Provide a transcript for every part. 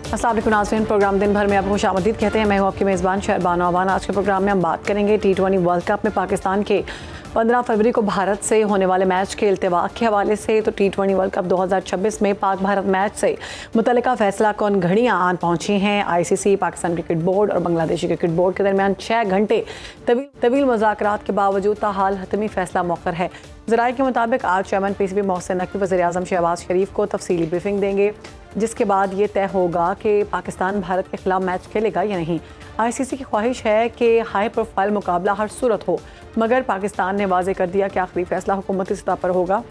अस्सलाम वालेकुम नाज़रीन, प्रोग्राम दिन भर में आपको खुशामदीद कहते हैं। मैं हूँ आपकी मेज़बान शहरबानो अवान। आज के प्रोग्राम में हम बात करेंगे T20 वर्ल्ड कप में पाकिस्तान के 15 फरवरी को भारत से होने वाले मैच के इल्तिवाक़ के हवाले से। तो T20 वर्ल्ड कप 2026 में पाक भारत मैच से मुतल्लिका फ़ैसला कौन घड़ियाँ आन पहुँची हैं। ICC, पाकिस्तान क्रिकेट बोर्ड और बांग्लादेशी क्रिकेट बोर्ड के दरमियान 6 घंटे तवील मुज़ाकरात के बावजूद ताहाल हतमी फ़ैसला मौखर है। ज़राए के मुताबिक आज चेयरमैन PCB मोहसिन नकवी वज़ीर-ए-आज़म शहबाज शरीफ को तफसीली ब्रीफिंग देंगे, जिसके बाद ये तय होगा कि पाकिस्तान भारत के खिलाफ मैच खेलेगा या नहीं। ICC की ख्वाहिश है कि हाई प्रोफाइल मुकाबला हर सूरत हो, मगर पाकिस्तान ने वाज़े कर दिया कि आखिरी फैसला हुकूमती सतह पर होगा।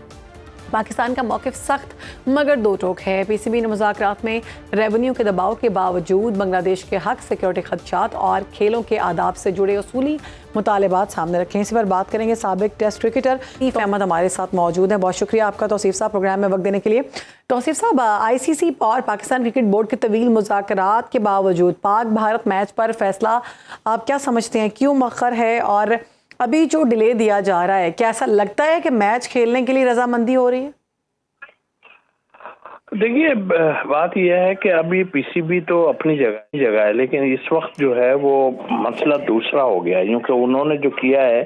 पाकिस्तान का मौक़िफ़ सख्त मगर दो टोक है। PCB ने मुज़ाकरात में रेवेन्यू के दबाव के बावजूद बांग्लादेश के हक, सिक्योरिटी खदशात और खेलों के आदाब से जुड़े उसूली मुतालबात सामने रखें। इसी पर बात करेंगे। साबिक टेस्ट क्रिकेटर तौसीफ अहमद हमारे साथ मौजूद हैं। बहुत शुक्रिया आपका तौसीफ साहब प्रोग्राम में वक्त देने के लिए। तौसीफ साहब, ICC और पाकिस्तान क्रिकेट बोर्ड के तवील मुज़ाकरात के बावजूद पाक भारत मैच पर फैसला आप क्या समझते हैं, क्यों मौखर है और अभी जो डिले दिया जा रहा है, क्या ऐसा लगता है कि मैच खेलने के लिए रजामंदी हो रही है? देखिए, बात यह है कि अभी PCB तो अपनी जगह है, लेकिन इस वक्त जो है वो मसला दूसरा हो गया है, क्योंकि उन्होंने जो किया है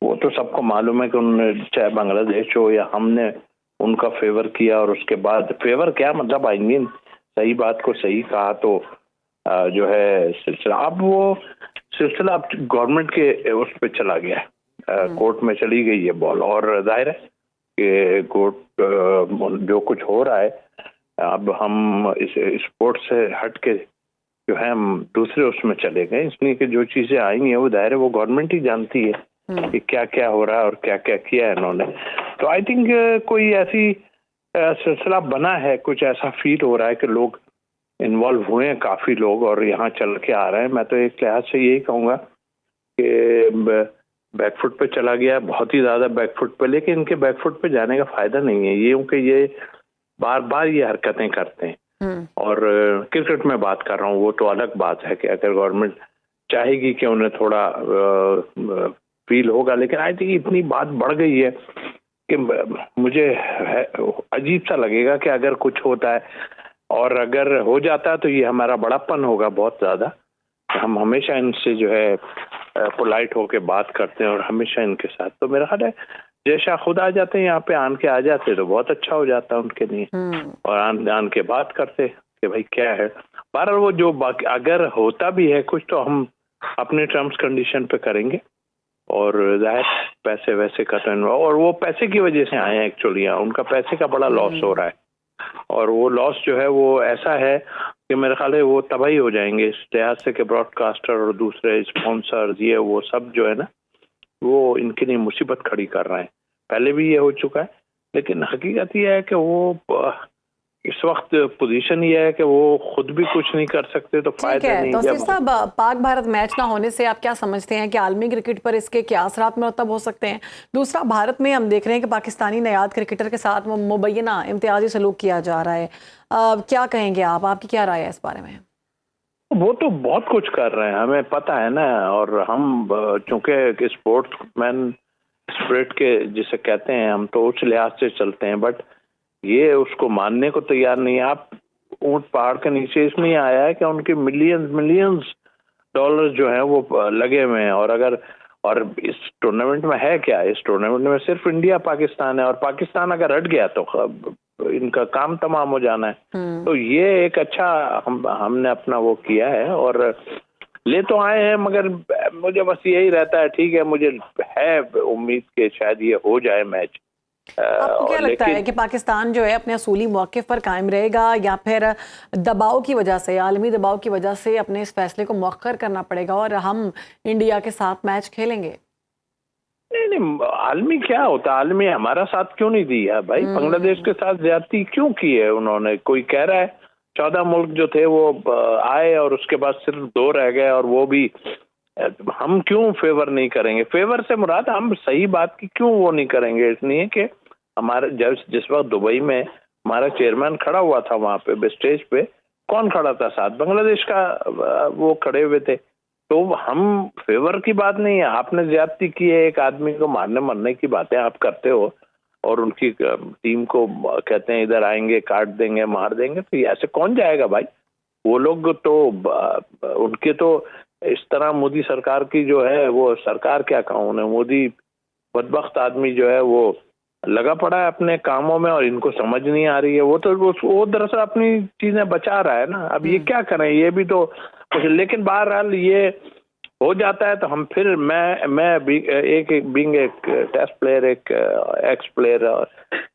वो तो सबको मालूम है कि उन्होंने, चाहे बांग्लादेश हो या हमने उनका फेवर किया, और उसके बाद फेवर क्या मतलब, आई मीन सही बात को सही कहा तो जो है सिलसिला, अब वो सिलसिला अब गवर्नमेंट के उस पर चला गया है, कोर्ट में चली गई है बॉल, और जाहिर है कि कोर्ट जो कुछ हो रहा है, अब हम इस स्पोर्ट से हट के जो है हम दूसरे उसमें चले गए, इसलिए कि जो चीजें आई हैं वो जाहिर है वो गवर्नमेंट ही जानती है कि क्या क्या हो रहा है और क्या क्या किया है इन्होंने। तो आई थिंक कोई ऐसी सिलसिला बना है, कुछ ऐसा फील हो रहा है कि लोग इन्वॉल्व हुए हैं, काफी लोग, और यहाँ चल के आ रहे हैं। मैं तो एक लिहाज से यही कहूँगा कि बैकफुट पे चला गया, बहुत ही ज्यादा बैकफुट पे, लेकिन इनके बैकफुट पे जाने का फायदा नहीं है, ये क्योंकि ये बार बार ये हरकतें करते हैं। और क्रिकेट में बात कर रहा हूँ, वो तो अलग बात है कि अगर गवर्नमेंट चाहेगी कि उन्हें थोड़ा फील होगा, लेकिन आई थिंक इतनी बात बढ़ गई है कि मुझे अजीब सा लगेगा कि अगर कुछ होता है, और अगर हो जाता है तो ये हमारा बड़ापन होगा बहुत ज्यादा। हम हमेशा इनसे जो है पोलाइट होके बात करते हैं और हमेशा इनके साथ, तो मेरा ख्याल है जैसा खुद आ जाते हैं यहाँ पे, आन के आ जाते तो बहुत अच्छा हो जाता उनके लिए, और आन के बात करते कि भाई क्या है। पर वो जो अगर होता भी है कुछ तो हम अपने टर्म्स कंडीशन पे करेंगे, और जाहिर पैसे वैसे का तो, और वो पैसे की वजह से आए हैं एक्चुअली, उनका पैसे का बड़ा लॉस हो रहा है, और वो लॉस जो है वो ऐसा है कि मेरे ख्याल है वो तबाही हो जाएंगे इस लिहाज से कि ब्रॉडकास्टर और दूसरे स्पॉन्सर्स ये वो सब जो है ना, वो इनके लिए मुसीबत खड़ी कर रहे हैं। पहले भी ये हो चुका है, लेकिन हकीकत ये है कि वो इस वक्त पोजीशन ये है कि वो खुद भी कुछ नहीं कर सकते, तो फायदा नहीं। तो साहब, पाक भारत मैच ना होने से आप क्या समझते हैं कि आलमी क्रिकेट पर इसके क्या असरात मुरतब हो सकते हैं? दूसरा, भारत में हम देख रहे हैं कि पाकिस्तानी नयाद क्रिकेटर के साथ मुबैना इम्तियाजी सलूक किया जा रहा है। क्या कहेंगे आप, आपकी क्या राय है इस बारे में? वो तो बहुत कुछ कर रहे हैं, हमें पता है ना, और हम चूंकि स्पोर्ट्समैन स्पिरिट के जिसे कहते हैं, हम तो उस लिहाज से चलते हैं, बट ये उसको मानने को तैयार नहीं है। आप ऊंट पहाड़ के नीचे इसलिए आया है कि उनके मिलियंस डॉलर जो है वो लगे हुए हैं, और इस टूर्नामेंट में है क्या, इस टूर्नामेंट में सिर्फ इंडिया पाकिस्तान है, और पाकिस्तान अगर हट गया तो इनका काम तमाम हो जाना है। तो ये एक अच्छा हमने अपना वो किया है, और ले तो आए हैं, मगर मुझे बस यही रहता है, ठीक है, मुझे है उम्मीद कि शायद ये हो जाए मैच। आपको क्या लगता है कि पाकिस्तान जो है अपने असूली मौक़िफ़ पर कायम रहेगा, या फिर दबाव की वजह से, आलमी दबाव की वजह से अपने इस फैसले को मौख़र करना पड़ेगा और हम इंडिया के साथ मैच खेलेंगे? नहीं, आलमी क्या होता, आलमी हमारा साथ क्यों नहीं दिया भाई? बांग्लादेश के साथ ज्यादती क्यों की है उन्होंने? कोई कह रहा है 14 मुल्क जो थे वो आए और उसके बाद सिर्फ 2 रह गए, और वो भी हम क्यों फेवर नहीं करेंगे? फेवर से मुराद हम सही बात की क्यों वो नहीं करेंगे, इसलिए कि हमारे जिस वक्त दुबई में हमारा चेयरमैन खड़ा हुआ था, वहां पे स्टेज पे कौन खड़ा था साथ? बांग्लादेश का वो खड़े हुए थे। तो हम फेवर की बात नहीं है, आपने ज्यादती की है, एक आदमी को मारने मरने की बातें आप करते हो, और उनकी टीम को कहते हैं इधर आएंगे काट देंगे मार देंगे, तो ऐसे कौन जाएगा भाई? वो लोग तो उनके तो इस तरह मोदी सरकार की जो है वो सरकार क्या कहूँ उन्हें, मोदी बदबख्त आदमी जो है वो लगा पड़ा है अपने कामों में और इनको समझ नहीं आ रही है। वो तो वो दरअसल अपनी चीजें बचा रहा है ना। अब ये क्या करें, ये भी तो कुछ, लेकिन बहरहाल ये हो जाता है तो हम फिर मैं भी एक बीइंग एक टेस्ट प्लेयर, एक एक्स प्लेयर,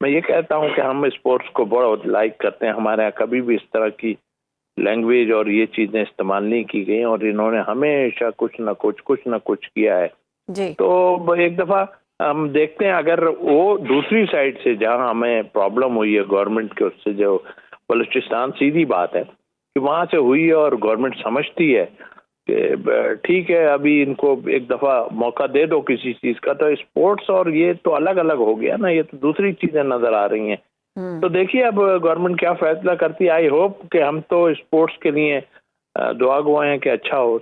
मैं ये कहता हूँ कि हम स्पोर्ट्स को बहुत लाइक करते हैं। हमारे यहाँ कभी भी इस तरह की लैंग्वेज और ये चीजें इस्तेमाल नहीं की गई और इन्होंने हमेशा कुछ ना कुछ किया है जी। तो एक दफा हम देखते हैं अगर वो दूसरी साइड से जहां हमें प्रॉब्लम हुई है गवर्नमेंट के उससे, जो बलूचिस्तान, सीधी बात है कि वहां से हुई है और गवर्नमेंट समझती है कि ठीक है अभी इनको एक दफा मौका दे दो किसी चीज का, तो स्पोर्ट्स और ये तो अलग अलग हो गया ना, ये तो दूसरी चीजें नजर आ रही हैं। तो देखिए अब गवर्नमेंट क्या फैसला करती है। आई होप कि हम तो स्पोर्ट्स के लिए दुआ गवाएं हैं कि अच्छा हो।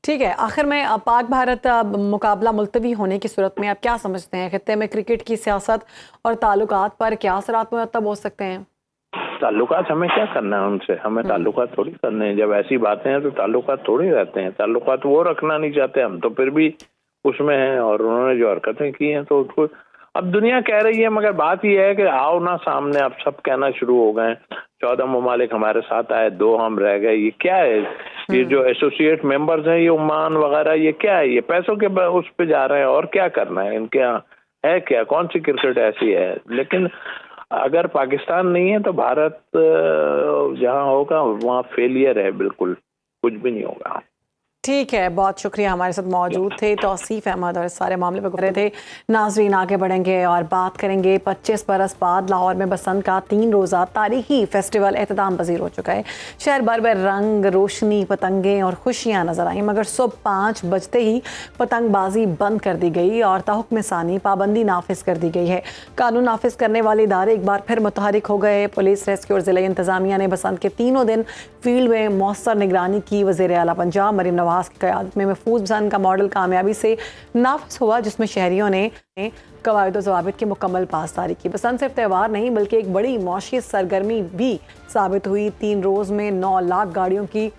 ठीक है, आखिर में पाक भारत मुकाबला मुलतवी होने की सूरत में आप क्या समझते हैं, खित्ते में क्रिकेट की सियासत और ताल्लुकात पर क्या असरात मुरतब हो सकते हैं? ताल्लुकात हमें क्या करना है उनसे, हमें ताल्लुकात थोड़ी करने हैं। जब ऐसी बातें हैं तो ताल्लुकात थोड़ी रहते हैं, ताल्लुकात वो रखना नहीं चाहते, हम तो फिर भी उसमें हैं और उन्होंने जो हरकतें की हैं तो उसको अब दुनिया कह रही है। मगर बात यह है कि आओ ना सामने, अब सब कहना शुरू हो गए। 14 ममालिक हमारे साथ आए, 2 हम रह गए। ये क्या है? ये जो एसोसिएट मेंबर्स हैं, ये ओमान वगैरह, ये क्या है? ये पैसों के उस पे जा रहे हैं और क्या करना है इनके यहाँ? है क्या? कौन सी क्रिकेट ऐसी है? लेकिन अगर पाकिस्तान नहीं है तो भारत जहां होगा वहां फेलियर है, बिल्कुल कुछ भी नहीं होगा। ठीक है, बहुत शुक्रिया, हमारे साथ मौजूद थे तौसीफ अहमद और इस सारे मामले पर गुजरे थे। नाजरीन, आगे बढ़ेंगे और बात करेंगे 25 बरस बाद लाहौर में बसंत का 3 रोज़ा तारीखी फेस्टिवल एहतमाम पजीर हो चुका है। शहर भर में रंग, रोशनी, पतंगें और खुशियाँ नजर आई, मगर सुबह 5 बजते ही पतंगबाजी बंद कर दी गई और ताहुक्म सानी पाबंदी नाफिज कर दी गई है। कानून नाफिज करने वाले इदारे एक बार फिर मुतहरिक हो गए। पुलिस, रेस्क्यू और ज़िला इंतजामिया ने बसंत के तीनों दिन फील्ड में मौसर निगरानी की। वज़ीर आला पंजाब मरीम नवाज की क़यादत में महफूज बसंत का मॉडल कामयाबी से नाफिज हुआ, जिसमें शहरियों ने कवायद ज़वाबित की मुकम्मल पासदारी की। बसंत सिर्फ त्यौहार नहीं बल्कि एक बड़ी मौशी सरगर्मी भी साबित हुई। 3 रोज़ में 9 लाख गाड़ियों की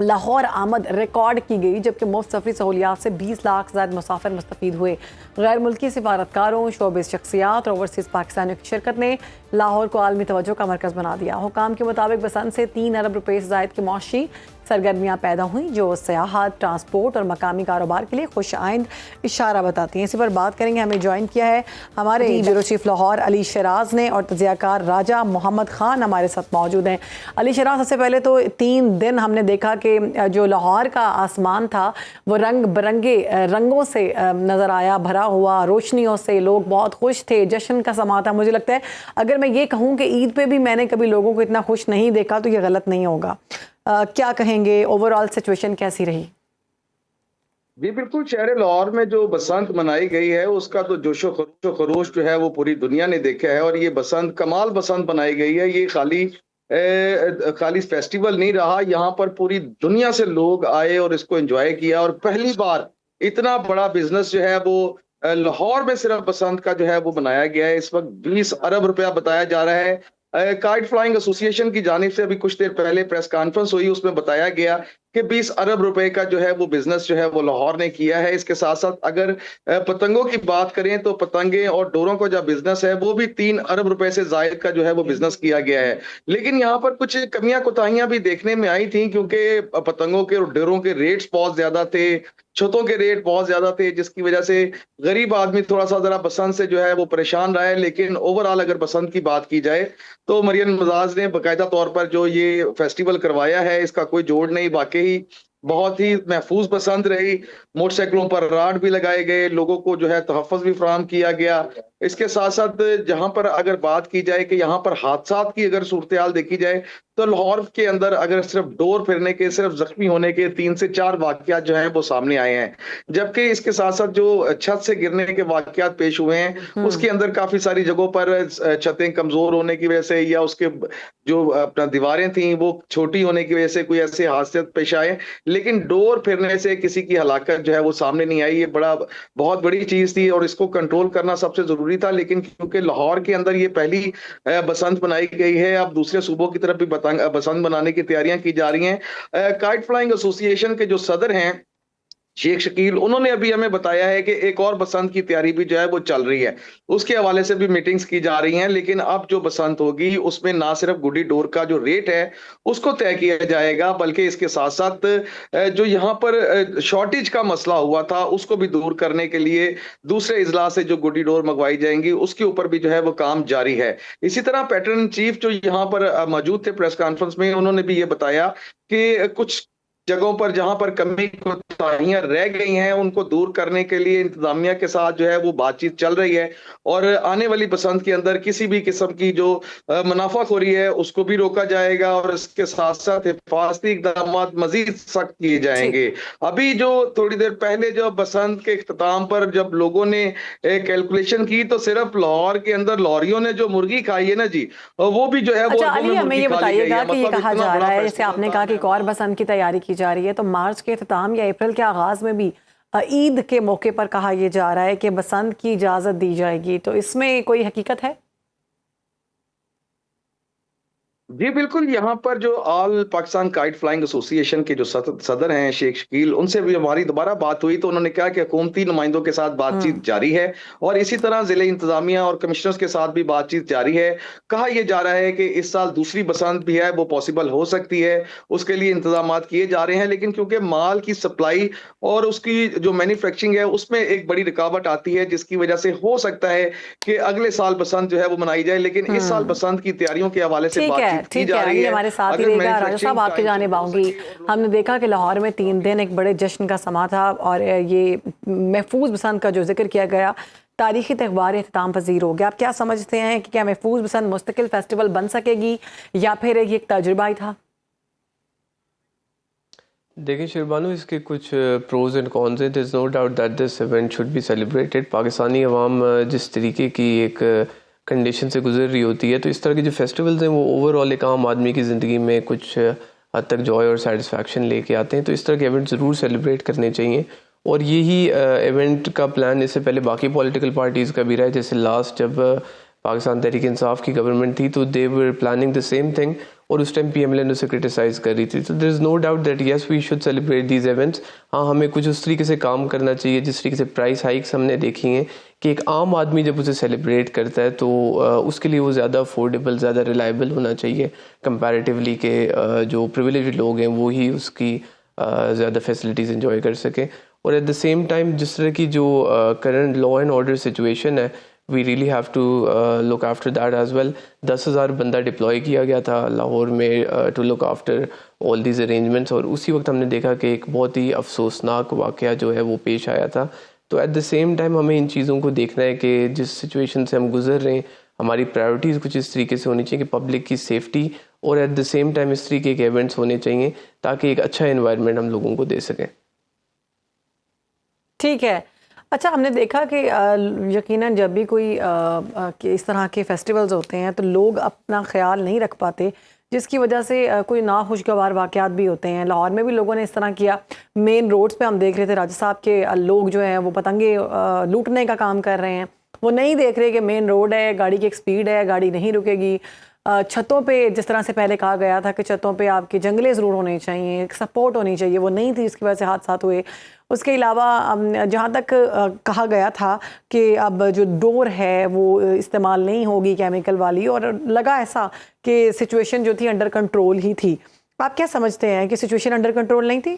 लाहौर आमद रिकॉर्ड की गई, जबकि मुफ्त सफरी सहूलियात से 20 लाख से ज़्यादा मुसाफिर मुस्तफ़ीद हुए। गैर मुल्की सिफारतकारों, शोबिस शख्सियात और ओवरसीज़ पाकिस्तानियों की शिरकत ने लाहौर को आलमी तवज्जो का मरकज़ बना दिया। हुकाम के मुताबिक बसंत से 3 अरब रुपये से ज़ायद की मौशी सरगर्मियाँ पैदा हुई, जो सयाहत, ट्रांसपोर्ट और मकामी कारोबार के लिए खुश आइंद इशारा बताती हैं। इसी पर बात करेंगे। हमें ज्वाइन किया है हमारे ब्यूरो चीफ लाहौर अली शराज ने और तजियाकार राजा मोहम्मद खान हमारे साथ मौजूद हैं। अली शराज, सबसे पहले तो 3 दिन हमने देखा कि जो लाहौर का आसमान था वो रंग बिरंगे रंगों से नज़र आया, भरा हुआ रोशनियों से, लोग बहुत खुश थे, जश्न का समा था। मुझे लगता है अगर मैं ये कहूँ कि ईद पे भी मैंने कभी लोगों को इतना खुश नहीं देखा तो ये गलत नहीं होगा। क्या कहेंगे, ओवरऑल सिचुएशन कैसी रही? जी बिल्कुल, शहर लाहौर में जो बसंत मनाई गई है उसका तो जोशो खरोश जो है वो पूरी दुनिया ने देखा है। और ये बसंत कमाल बसंत बनाई गई है। ये खाली फेस्टिवल नहीं रहा, यहाँ पर पूरी दुनिया से लोग आए और इसको एंजॉय किया। और पहली बार इतना बड़ा बिजनेस जो है वो लाहौर में सिर्फ बसंत का जो है वो बनाया गया है। इस वक्त 20 अरब रुपया बताया जा रहा है। काइट फ्लाइंग एसोसिएशन की जानिब से अभी कुछ देर पहले प्रेस कॉन्फ्रेंस हुई, उसमें बताया गया कि 20 अरब रुपए का जो है वो बिजनेस जो है वो लाहौर ने किया है। इसके साथ साथ अगर पतंगों की बात करें तो पतंगे और डोरों का जो बिजनेस है वो भी 3 अरब रुपए से जायद का जो है वो बिजनेस किया गया है। लेकिन यहाँ पर कुछ कमियां कोताहियां भी देखने में आई थी, क्योंकि पतंगों के और डोरों के रेट्स बहुत ज्यादा थे, छतों के रेट बहुत ज्यादा थे, जिसकी वजह से गरीब आदमी थोड़ा सा जरा बसंत से जो है वो परेशान रहा है। लेकिन ओवरऑल अगर बसंत की बात की जाए तो मरियम नवाज ने बाकायदा तौर पर जो ये फेस्टिवल करवाया है इसका कोई जोड़ नहीं, वाकई बहुत ही महफूज बसंत रही। मोटरसाइकिलों पर राड भी लगाए गए, लोगों को जो है तहफ़्फ़ुज़ भी फराहम किया गया। इसके साथ साथ जहां पर अगर बात की जाए कि यहाँ पर हादसात की अगर सूरत हाल देखी जाए तो लाहौर के अंदर अगर सिर्फ डोर फिरने के, सिर्फ जख्मी होने के 3 से 4 वाकयात जो हैं वो सामने आए हैं। जबकि इसके साथ साथ जो छत से गिरने के वाकयात पेश हुए हैं उसके अंदर काफी सारी जगहों पर छतें कमजोर होने की वजह से या उसके जो अपना दीवारें थी वो छोटी होने की वजह से कोई ऐसे हादसे पेश आए। लेकिन डोर फिरने से किसी की हलाकत जो है वो सामने नहीं आई। ये बहुत बड़ी चीज थी और इसको कंट्रोल करना सबसे जरूरी जरूरी था, लेकिन क्योंकि लाहौर के अंदर ये पहली बसंत मनाई गई है, अब दूसरे सूबों की तरफ भी बसंत मनाने की तैयारियां की जा रही हैं। काइट फ्लाइंग एसोसिएशन के जो सदर हैं शेख शकील, उन्होंने अभी हमें बताया है कि एक और बसंत की तैयारी भी जो है वो चल रही है, उसके हवाले से भी मीटिंग्स की जा रही हैं। लेकिन अब जो बसंत होगी उसमें ना सिर्फ गुड्डी डोर का जो रेट है उसको तय किया जाएगा, बल्कि इसके साथ साथ जो यहाँ पर शॉर्टेज का मसला हुआ था उसको भी दूर करने के लिए दूसरे इजलास से जो गुड्डी डोर मंगवाई जाएंगी उसके ऊपर भी जो है वो काम जारी है। इसी तरह पैटर्न चीफ जो यहाँ पर मौजूद थे प्रेस कॉन्फ्रेंस में, उन्होंने भी ये बताया कि कुछ जगहों पर जहां पर कमी कोताहियां रह गई हैं उनको दूर करने के लिए इंतजामिया के साथ जो है वो बातचीत चल रही है, और आने वाली बसंत के अंदर किसी भी किस्म की जो मुनाफाखोरी है उसको भी रोका जाएगा, और इसके साथ साथ हिफाजती इकदाम मजीद सख्त किए जाएंगे। अभी जो थोड़ी देर पहले जो बसंत के इख्तिताम पर जब लोगों ने कैलकुलेशन की तो सिर्फ लाहौर के अंदर लॉरियों ने जो मुर्गी खाई है ना जी, वो भी जो है वो अली हमें ये बताइएगा कि ये कहा जा रहा है, जैसे बड़ा आपने कहा कि एक और बसंत की तैयारी की जा रही है, तो मार्च के इख्तिताम या अप्रैल के आगाज में भी ईद के मौके पर कहा यह जा रहा है कि बसंत की इजाजत दी जाएगी, तो इसमें कोई हकीकत है? जी बिल्कुल, यहाँ पर जो all Pakistan kite flying association के जो सदर हैं शेख शकील, उनसे भी हमारी दोबारा बात हुई तो उन्होंने कहा कि हुकूमती नुमाइंदों के साथ बातचीत जारी है, और इसी तरह जिले इंतजामिया और कमिश्नर्स के साथ भी बातचीत जारी है। कहा यह जा रहा है कि इस साल दूसरी बसंत भी है वो पॉसिबल हो सकती है, उसके लिए इंतजाम किए जा रहे हैं, लेकिन क्योंकि माल की सप्लाई और उसकी जो मैन्युफैक्चरिंग है उसमें एक बड़ी रुकावट आती है, जिसकी वजह से हो सकता है कि अगले साल बसंत जो है वो मनाई जाए, लेकिन इस साल बसंत की तैयारियों के हवाले से बातचीत ठीक है, अली हमारे साथ ही रहेगा। राजा साहब, आपकी जानिब आऊंगी। हमने देखा कि लाहौर में 3 दिन एक बड़े जश्न का समा था, और ये महफूज बसंत का जो जिक्र किया गया तारीखी त्यौहार इख्तिताम पजीर हो गया। आप क्या समझते हैं कि क्या महफूज बसंत मुस्तकिल फेस्टिवल बन सकेगी या फिर ये एक तजुर्बा ही था? देखिए शिरबानो, इसके कुछ प्रोज एंड कॉन्स हैं। There is no doubt that this event should be celebrated. Pakistani अवाम जिस तरीके की एक कंडीशन से गुजर रही होती है, तो इस तरह के जो फेस्टिवल्स हैं वो ओवरऑल एक आम आदमी की ज़िंदगी में कुछ हद तक जॉय और सेटिस्फैक्शन लेके आते हैं, तो इस तरह के इवेंट ज़रूर सेलिब्रेट करने चाहिए। और यही इवेंट का प्लान इससे पहले बाकी पॉलिटिकल पार्टीज़ का भी रहा है। जैसे लास्ट जब पाकिस्तान तहरीक इंसाफ की गवर्नमेंट थी तो they were planning the same thing, और उस टाइम PMLN उसे क्रिटिसाइज कर रही थी। तो there is no doubt that yes we should celebrate these events. हाँ, हमें कुछ उस तरीके से काम करना चाहिए जिस तरीके से प्राइस हाइक्स हमने देखी हैं कि एक आम आदमी जब उसे सेलिब्रेट करता है तो उसके लिए वो ज़्यादा अफोर्डेबल, ज़्यादा रिलायबल होना चाहिए कंपैरेटिवली के जो प्रिविलेज्ड लोग हैं वो ही उसकी ज़्यादा फैसिलिटीज़ इंजॉय कर सकें। और एट द सेम टाइम जिस तरह की जो current law and order situation है, we really have to look after that as well. 10,000 बंदा डिप्लॉय किया गया था लाहौर में to look after all these arrangements, और उसी वक्त हमने देखा कि एक बहुत ही अफसोसनाक वाक़या जो है वो पेश आया था। तो एट द सेम टाइम हमें इन चीज़ों को देखना है कि जिस सिचुएशन से हम गुजर रहे हैं, हमारी प्रायोरिटीज़ कुछ इस तरीके से होनी चाहिए कि पब्लिक की सेफ्टी और एट द सेम टाइम इस तरीके के इवेंट्स होने चाहिए ताकि एक अच्छा एनवायरनमेंट हम लोगों को दे सकें। ठीक है। अच्छा, हमने देखा कि यकीनन जब भी कोई इस तरह के फेस्टिवल्स होते हैं तो लोग अपना ख्याल नहीं रख पाते, जिसकी वजह से कोई नाखुशगवार वाक़यात भी होते हैं। लाहौर में भी लोगों ने इस तरह किया। मेन रोड्स पे हम देख रहे थे राजा साहब के लोग जो हैं वो पतंगे लूटने का काम कर रहे हैं। वो नहीं देख रहे कि मेन रोड है, गाड़ी की एक स्पीड है, गाड़ी नहीं रुकेगी। छतों पे जिस तरह से पहले कहा गया था कि छतों पे आपके जंगले ज़रूर होने चाहिए, एक सपोर्ट होनी चाहिए, वो नहीं थी, जिसकी वजह से हादसात हुए। उसके अलावा जहाँ तक कहा गया था कि अब जो डोर है वो इस्तेमाल नहीं होगी केमिकल वाली, और लगा ऐसा कि सिचुएशन जो थी अंडर कंट्रोल ही थी। आप क्या समझते हैं कि सिचुएशन अंडर कंट्रोल नहीं थी?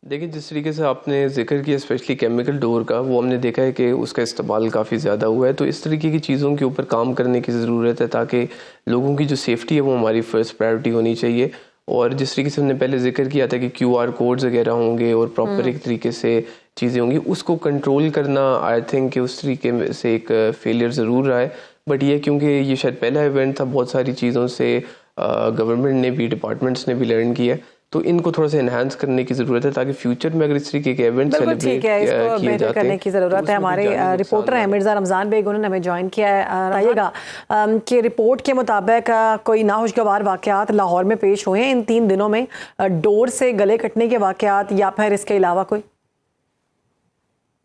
देखिए, जिस तरीके से आपने जिक्र किया स्पेशली केमिकल डोर का, वो हमने देखा है कि उसका इस्तेमाल काफ़ी ज़्यादा हुआ है। तो इस तरीके की चीज़ों के ऊपर काम करने की ज़रूरत है ताकि लोगों की जो सेफ्टी है वो हमारी फर्स्ट प्रायोरिटी होनी चाहिए। और जिस तरीके से हमने पहले जिक्र किया था कि QR कोड्स वगैरह होंगे और प्रॉपर एक तरीके से चीज़ें होंगी, उसको कंट्रोल करना आई थिंक कि उस तरीके से एक फेलियर ज़रूर रहा है। बट ये क्योंकि ये शायद पहला इवेंट था, बहुत सारी चीज़ों से गवर्नमेंट ने भी, डिपार्टमेंट्स ने भी लर्न किया, तो इनको थोड़ा सा एनहांस करने की ज़रूरत है ताकि फ्यूचर में अगर इस तरीके के इवेंट सेलिब्रेट किए जाते करने की ज़रूरत है। हमारे रिपोर्टर हैं मिर्ज़ा रमज़ान बेग, उन्होंने हमें ज्वाइन किया है। आइएगा कि रिपोर्ट के मुताबिक कोई नाखुशगवार वाक़यात लाहौर में पेश हुए हैं इन 3 दिनों में, डोर से गले कटने के वाक़यात या फिर इसके अलावा कोई?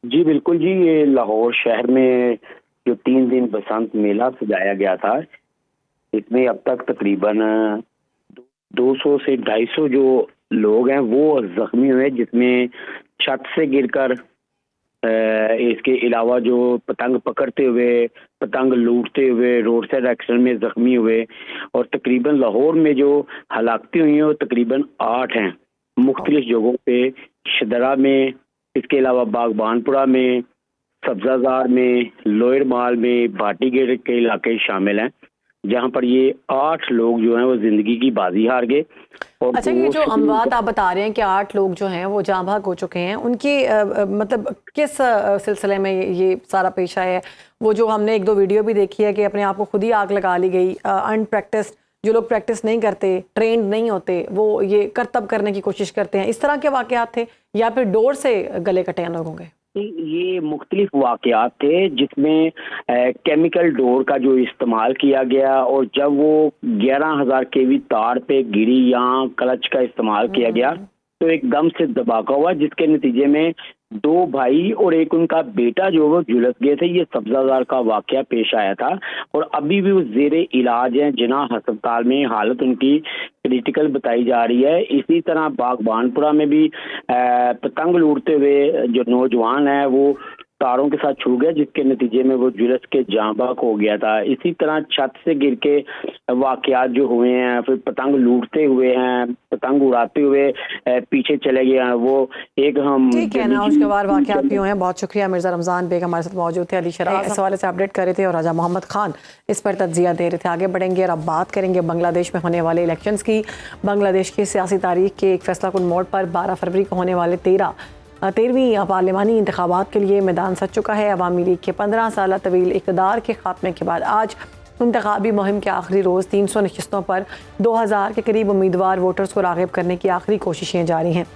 जी बिल्कुल जी, ये लाहौर शहर में जो 3 दिन बसंत मेला सजाया गया था, इसमें अब तक तकरीबन 200 से 250 जो लोग हैं वो जख्मी हुए, जिसमें छत से गिरकर इसके अलावा जो पतंग पकड़ते हुए, पतंग लूटते हुए रोड साइड एक्सीडेंट में जख्मी हुए, और तकरीबन लाहौर में जो हलाकतें हुई हैं वो तकरीबन 8 हैं मुख्तलिफ जगहों पे, शदरा में, इसके अलावा बागबानपुरा में, सब्जाजार में, लोअर माल में, भाटी गेट के इलाके शामिल हैं, जहां पर ये 8 लोग जो हैं वो जिंदगी की बाजी हार गए। और अच्छा, ये जो अमवात आप बता रहे हैं कि 8 लोग जो हैं वो जाँ भाग हो चुके हैं, उनकी मतलब किस सिलसिले में ये सारा पेश आया है? वो जो हमने 1-2 वीडियो भी देखी है कि अपने आप को खुद ही आग लगा ली गई, अनप्रैक्टिस, जो लोग प्रैक्टिस नहीं करते, ट्रेंड नहीं होते, वो ये करतब करने की कोशिश करते हैं, इस तरह के वाकयात थे या फिर डोर से गले कटे हैं लोगों के? ये मुख्तलिफ वाकयात थे जिसमें केमिकल डोर का जो इस्तेमाल किया गया, और जब वो 11,000 केवी तार पे गिरी या क्लच का इस्तेमाल किया गया तो एकदम से दबाका हुआ, जिसके नतीजे में 2 भाई और एक उनका बेटा जो वो झुलस गए थे। ये सब्जाजार का वाकया पेश आया था और अभी भी वो जेरे इलाज हैं जिन्ना अस्पताल में, हालत उनकी क्रिटिकल बताई जा रही है। इसी तरह बागबानपुरा में भी पतंग लूटते हुए जो नौजवान है वो तारों के साथ छू गया, जिसके नतीजे में वो झुलस के जाँ बाक हो गया था। इसी तरह छत से गिर के वाकयात जो हुए हैं, फिर पतंग लूटते हुए हैं, पतंग उड़ाते हुए पीछे चले गए हैं, वो एक हम ठीक है ना, उसके बाद वाकयात भी हुए हैं। बहुत शुक्रिया। मिर्जा रमजान बेग हमारे साथ मौजूद थे, अली शराज इस हवाले से अपडेट कर रहे थे और राजा मोहम्मद खान इस पर तज्जिया दे रहे थे। आगे बढ़ेंगे और अब बात करेंगे बांग्लादेश में होने वाले इलेक्शंस की। बांग्लादेश की सियासी तारीख के एक फैसला कुन मोड़ पर 12 फरवरी को होने वाले 13वीं पार्लिमानी इंतखाबात के लिए मैदान सज चुका है। अवामी लीग के 15 साल तवील इक़्तिदार के खात्मे के बाद आज इंतखाबी मुहिम के आखिरी रोज़ 300 नशिस्तों पर 2000 के करीब उम्मीदवार वोटर्स को राग़िब करने की आखिरी कोशिशें जारी हैं।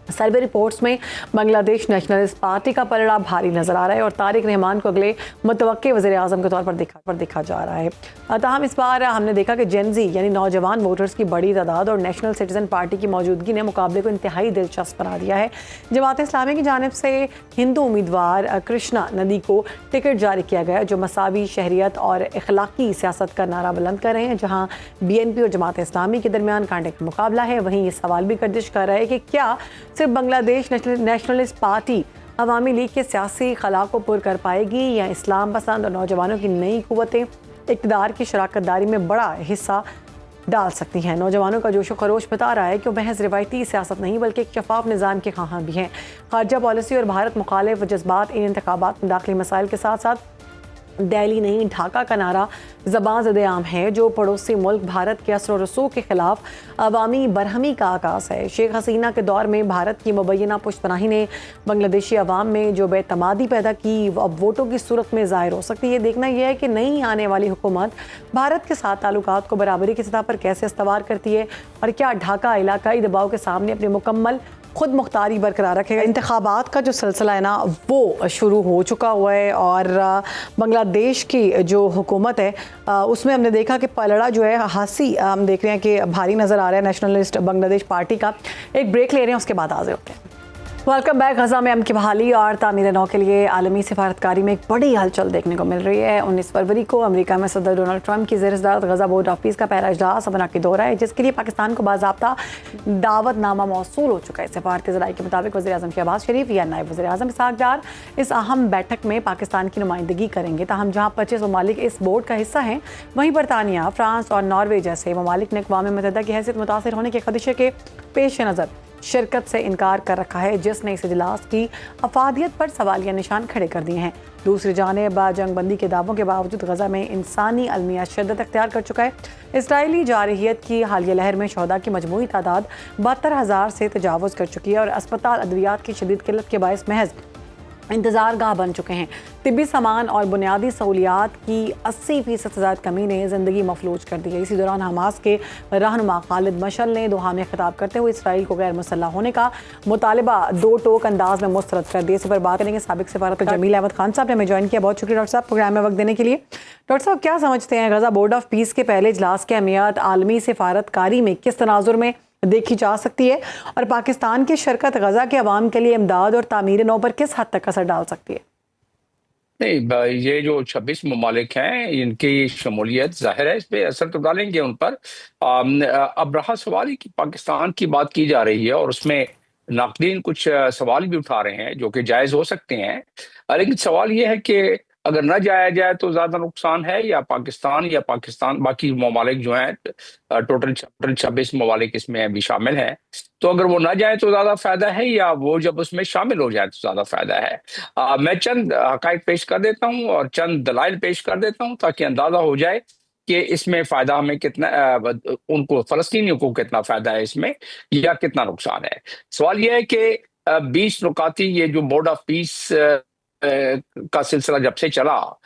सर्वे रिपोर्ट्स में बांग्लादेश नेशनलिस्ट पार्टी का पलड़ा भारी नजर आ रहा है और तारिक रहमान को अगले मुतवक्के वज़ीर आज़म के तौर पर देखा जा रहा है। ताहम इस बार हमने देखा कि जेनजी यानी नौजवान वोटर्स की बड़ी तादाद और नेशनल सिटीजन पार्टी की मौजूदगी ने मुकाबले को इंतहाई दिलचस्प बना दिया है। जमात इस्लामी की जानिब से हिंदू उम्मीदवार कृष्णा नदी को टिकट जारी किया गया, जो मसावी शहरियत और इखलाकी सियासत का नारा बुलंद कर रहे हैं। जहाँ BNP और जमात इस्लामी के दरमियान कांटे का मुकाबला है, वहीं ये सवाल भी गर्दिश कर रहा है कि क्या सिर्फ बांग्लादेश नेशनलिस्ट पार्टी अवामी लीग के सियासी खला को पुर कर पाएगी या इस्लाम पसंद और नौजवानों की नई कुव्वतें इक़्तिदार की शराकत दारी में बड़ा हिस्सा डाल सकती हैं। नौजवानों का जोशो खरोश बता रहा है कि वो महज रिवायती सियासत नहीं बल्कि एक शफाफ निज़ाम के ख़्वाहां भी हैं। खारजा पॉलिसी और भारत मुखालिफ जज्बात इन इंतखाबात में दाखिली मसाइल के साथ साथ दिल्ली नहीं ढाका का नारा ज़बान ज़द-ए-आम है, जो पड़ोसी मुल्क भारत के असर और रसूख के खिलाफ अवामी बरहमी का आगाज़ है। शेख हसीना के दौर में भारत की मुबैना पुश्तनाही ने बांग्लादेशी अवाम में जो बेतमादी पैदा की, वो अब वोटों की सूरत में ज़ाहिर हो सकती है। देखना यह है कि नई आने वाली हुकूमत भारत के साथ ताल्लुकात को बराबरी की सतह पर कैसे इस्तवार करती है और क्या ढाका इलाकाई दबाव के सामने अपनी मुकम्मल खुद मुख्तारी बरकरार रखेगा। इंतखाबात का जो सिलसिला है ना वो शुरू हो चुका हुआ है और बांग्लादेश की जो हुकूमत है उसमें हमने देखा कि पलड़ा जो है हासी हम देख रहे हैं कि भारी नज़र आ रहा है नेशनलिस्ट बांग्लादेश पार्टी का। एक ब्रेक ले रहे हैं, उसके बाद हाजिर होते हैं। Welcome back. गजा में अमन की बहाली और तामीर नौ के लिए आलमी सिफारतकारी में एक बड़ी हलचल देखने को मिल रही है। 19 फरवरी को अमेरिका में सदर डोनाल्ड ट्रंप की ज़ेर सदारत गजा बोर्ड ऑफ पीस का पहला इजलास मुनक़िद हो रहा है, जिसके लिए पाकिस्तान को बाज़ाब्ता दावतनामा मौसूल हो चुका है। सफारती ज़राए के मुताबिक वज़ीर आज़म शहबाज शरीफ या नायब वज़ीर आज़म इसहाक़ डार इस अहम बैठक में पाकिस्तान की नुमाइंदगी करेंगे। ताहम जहाँ 25 ममालिक इस बोर्ड का हिस्सा हैं, वहीं बरतानिया, फ्रांस और नॉर्वे जैसे ममालिक ने अक़वाम मुत्तहिदा की हैसियत मुतासर होने के खदशे के पेश नज़र शिरकत से इनकार कर रखा है, जिसने इस इजलास की अफादियत पर सवालिया निशान खड़े कर दिए हैं। दूसरी जानिब जंगबंदी के दावों के बावजूद गजा में इंसानी अलमिया शिद्दत अख्तियार कर चुका है। इसराइली जारहियत की हालिया लहर में शहदा की मजमूई तादाद 72,000 से तजावुज़ कर चुकी है और अस्पताल अद्वियात की शदीद किल्लत के बायस महज इंतजार गाह बन चुके हैं। तिब्बी सामान और बुनियादी सहूलियात की 80% से ज़्यादा कमी ने ज़िंदगी मफलूज कर दी है। इसी दौरान हमास के रहनुमा खालिद मशल ने दोहा में खिताब करते हुए इसराइल को गैर मुसल्लह होने का मुतालिबा दो टोक अंदाज में मुस्तरद कर दिया। इस पर बात करेंगे साबिक सफारत जमील अहमद खान साहब ने हमें ज्वाइन किया। बहुत शुक्रिया डॉक्टर साहब प्रोग्राम में वक्त देने के लिए। डॉक्टर साहब, क्या समझते हैं गजा बोर्ड ऑफ पीस के पहले इजलास की अहमियत आलमी सिफारतकारी में किस तनाजुर में देखी जा सकती है, और पाकिस्तान की शिरकत गजा के अवाम के लिए इमदाद और तामीर नौ पर किस हद तक असर डाल सकती है? नहीं, ये जो 26 ममालिक हैं, इनकी शमूलियत जाहिर है इस पे असर तो डालेंगे उन पर। अब रहा सवाल ही कि पाकिस्तान की बात की जा रही है और उसमें नाक़दीन कुछ सवाल भी उठा रहे हैं जो कि जायज़ हो सकते हैं। लेकिन सवाल ये है कि अगर न जाया जाए तो ज़्यादा नुकसान है या पाकिस्तान बाकी ममालिक जो हैं, टोटल 26 ममालिक इसमें भी शामिल हैं, तो अगर वो ना जाए तो ज़्यादा फ़ायदा है या वो जब उसमें शामिल हो जाए तो ज़्यादा फ़ायदा है। मैं चंद हक़ाइक़ पेश कर देता हूँ और चंद दलाइल पेश कर देता हूँ ताकि अंदाज़ा हो जाए कि इसमें फ़ायदा हमें कितना, उनको फ़लस्तीनियों को कितना फ़ायदा है इसमें या कितना नुकसान है। सवाल ये है कि 20 नुकाती ये जो बोर्ड ऑफ पीस का सिलसिला जब से चला,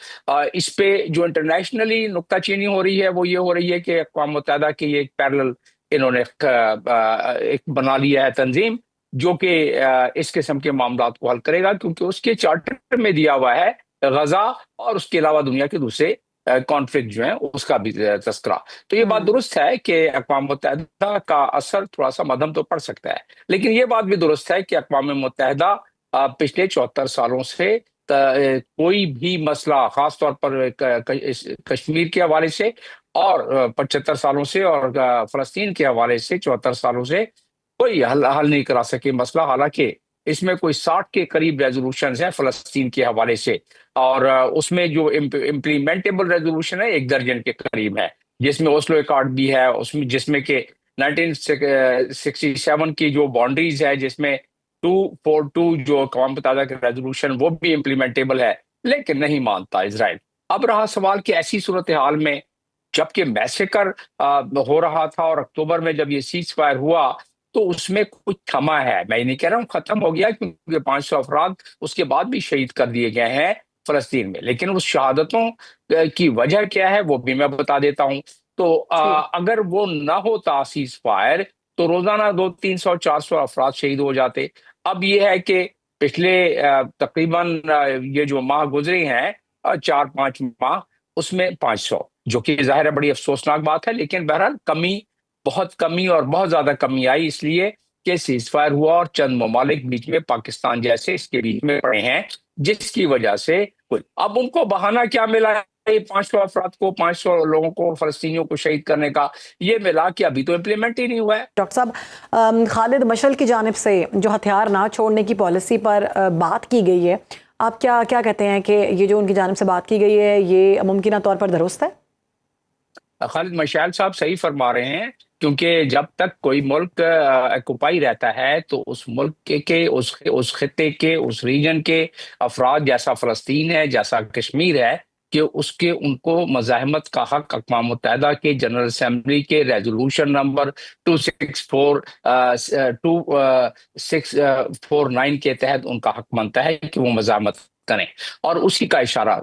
इस पे जो इंटरनेशनली नुक्ताचीनी हो रही है वो ये हो रही है कि अक़वाम मुत्तहिदा की ये एक पैरेलल इन्होंने एक बना लिया है तंजीम, जो कि इस किस्म के मामलात को हल करेगा, क्योंकि उसके चार्टर में दिया हुआ है गजा और उसके अलावा दुनिया के दूसरे कॉन्फ्लिक्ट जो है उसका भी तस्करा। तो ये बात दुरुस्त है कि अक़वाम मुत्तहिदा का असर थोड़ा सा मध्यम तो पड़ सकता है, लेकिन ये बात भी दुरुस्त है कि अक़वाम मुत्तहिदा पिछले 74 सालों से कोई भी मसला, खास तौर पर कश्मीर के हवाले से और 75 सालों से और फ़लस्तीन के हवाले से 74 सालों से कोई हल नहीं करा सके मसला। हालांकि इसमें कोई 60 के करीब रेजोल्यूशन हैं फ़लस्तीन के हवाले से, और उसमें जो इम्प्लीमेंटेबल रेजोल्यूशन है 1 दर्जन के करीब है, जिसमें ओस्लो अकॉर्ड भी है, उसमें जिसमें कि 1967 की जो बाउंड्रीज है, जिसमें 242 जो अक़वाम मुत्तहिदा के रेजोल्यूशन वो भी इम्प्लीमेंटेबल है, लेकिन नहीं मानता इजराइल। अब रहा सवाल कि ऐसी सूरत हाल में जबकि मैसेकर हो रहा था और अक्टूबर में जब ये सीज फायर हुआ तो उसमें कुछ थमा है, मैं ये नहीं कह रहा हूँ खत्म हो गया, क्योंकि 500 अफराद उसके बाद भी शहीद कर दिए गए हैं फ़लस्तीन में, लेकिन उस शहादतों की वजह क्या है वो भी मैं बता देता हूँ। तो अगर वो ना होता सीज फायर तो रोजाना 200, 300, 400 अफराद शहीद हो जाते। अब ये है कि पिछले तकरीबन ये जो माह गुजरे हैं 4-5 माह, उसमें 500, जो कि जाहिर है बड़ी अफसोसनाक बात है, लेकिन बहरहाल बहुत कमी और बहुत ज्यादा कमी आई, इसलिए कि सीज फायर हुआ और चंद ममालिक बीच में, पाकिस्तान जैसे इसके बीच में पड़े हैं, जिसकी वजह से अब उनको बहाना क्या मिला है, 500 अफराद को, 500 लोगों को, फलस्तीनियों को शहीद करने का, ये मिला कि अभी तो इम्प्लीमेंट ही नहीं हुआ है। डॉक्टर साहब, खालिद मशअल की जानिब से जो हथियार ना छोड़ने की पॉलिसी पर बात की गई है, आप क्या कहते हैं कि ये जो उनकी जानिब से बात की गई है ये मुमकिन तौर पर दुरुस्त है? खालिद मशाल साहब सही फरमा रहे हैं, क्योंकि जब तक कोई मुल्क ऑक्युपाई रहता है तो उस मुल्क के उस खित्ते के, उस रीजन के अफराद, जैसा फ़लस्तीन है, जैसा कश्मीर है, कि उसके उनको मज़ाहमत का हक अक़वाम मुत्तहिदा के जनरल असेंबली के रेजोल्यूशन नंबर 2649 के तहत उनका हक बनता है कि वो मज़ाहमत करें, और उसी का इशारा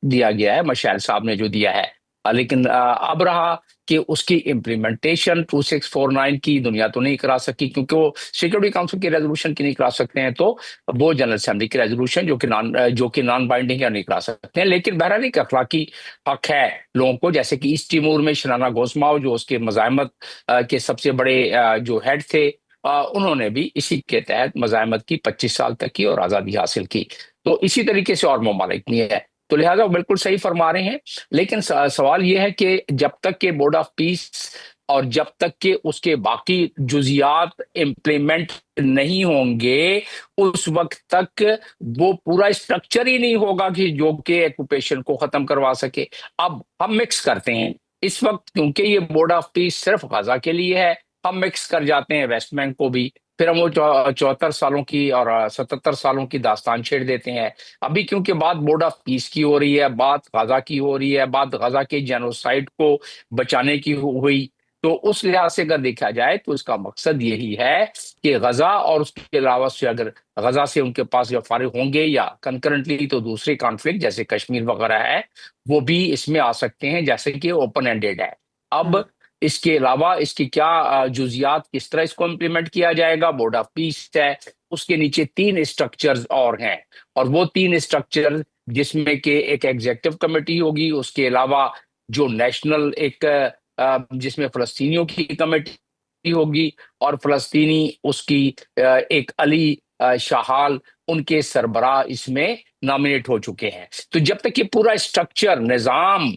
दिया गया है, मशाल साहब ने जो दिया है। लेकिन अब रहा कि उसकी इम्प्लीमेंटेशन 2649 की दुनिया तो नहीं करा सकी, क्योंकि वो सिक्योरिटी काउंसिल के रेजोल्यूशन की नहीं करा सकते हैं, तो वो जनरल असेंबली के रेजोल्यूशन जो कि नॉन बाइंडिंग है नहीं करा सकते हैं। लेकिन बहरहाल एक अखलाकी हक है लोगों को, जैसे कि ईस्ट तिमोर में शनाना गोस्माओ जो उसके मज़ाहमत के सबसे बड़े जो हेड थे, उन्होंने भी इसी के तहत मज़ाहमत की 25 साल तक की और आज़ादी हासिल की। तो इसी तरीके से और ममालिक नहीं है, तो लिहाजा वो बिल्कुल सही फरमा रहे हैं। लेकिन सवाल ये है कि जब तक के बोर्ड ऑफ पीस और जब तक के उसके बाकी जुजियात इम्प्लीमेंट नहीं होंगे, उस वक्त तक वो पूरा स्ट्रक्चर ही नहीं होगा कि जो कि ऑक्यूपेशन को खत्म करवा सके। अब हम मिक्स करते हैं इस वक्त, क्योंकि ये बोर्ड ऑफ पीस सिर्फ गजा के लिए है, हम मिक्स कर जाते हैं वेस्ट बैंक को भी, फिर हम वो 74 सालों की और 77 सालों की दास्तान छेड़ देते हैं। अभी क्योंकि बात बोर्ड ऑफ पीस की हो रही है, बात गजा की हो रही है, बात गजा के जेनोसाइड को बचाने की हुई, तो उस लिहाज से अगर देखा जाए तो इसका मकसद यही है कि गजा और उसके अलावा से अगर गजा से उनके पास जब फारिग होंगे या कंकरेंटली तो दूसरे कॉन्फ्लिक्ट जैसे कश्मीर वगैरह है वो भी इसमें आ सकते हैं, जैसे कि ओपन एंडेड है। अब इसके अलावा इसकी क्या जुजियात, किस तरह इसको इम्प्लीमेंट किया जाएगा, बोर्ड ऑफ पीस है, उसके नीचे 3 स्ट्रक्चर्स और हैं, और वो 3 स्ट्रक्चर जिसमें कि एक एग्जीक्यूटिव कमेटी होगी, उसके अलावा जो नेशनल एक जिसमें फ़लस्तीनियों की कमेटी होगी और फलस्तीनी उसकी एक अली शाहाल उनके सरबराह इसमें नॉमिनेट हो चुके हैं। तो जब तक ये पूरा स्ट्रक्चर निजाम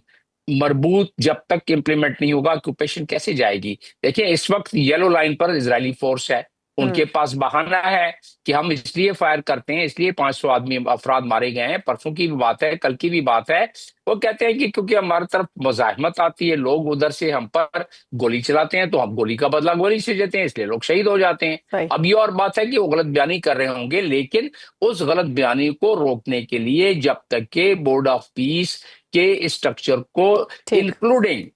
मरबूत जब तक इम्प्लीमेंट नहीं होगा, ऑक्यूपेशन कैसे जाएगी? देखिए इस वक्त येलो लाइन पर इजरायली फोर्स है, उनके पास बहाना है कि हम इसलिए फायर करते हैं, इसलिए 500 आदमी अफराद मारे गए हैं। परसों की भी बात है, कल की भी बात है। वो कहते हैं कि क्योंकि हमारी तरफ मुजाहिमत आती है, लोग उधर से हम पर गोली चलाते हैं, तो हम गोली का बदला गोली से देते हैं, इसलिए लोग शहीद हो जाते हैं। Right. अब ये और बात है कि वो गलत बयानी कर रहे होंगे, लेकिन उस गलत बयानी को रोकने के लिए जब तक के बोर्ड ऑफ पीस के स्ट्रक्चर को ठीक। इंक्लूडिंग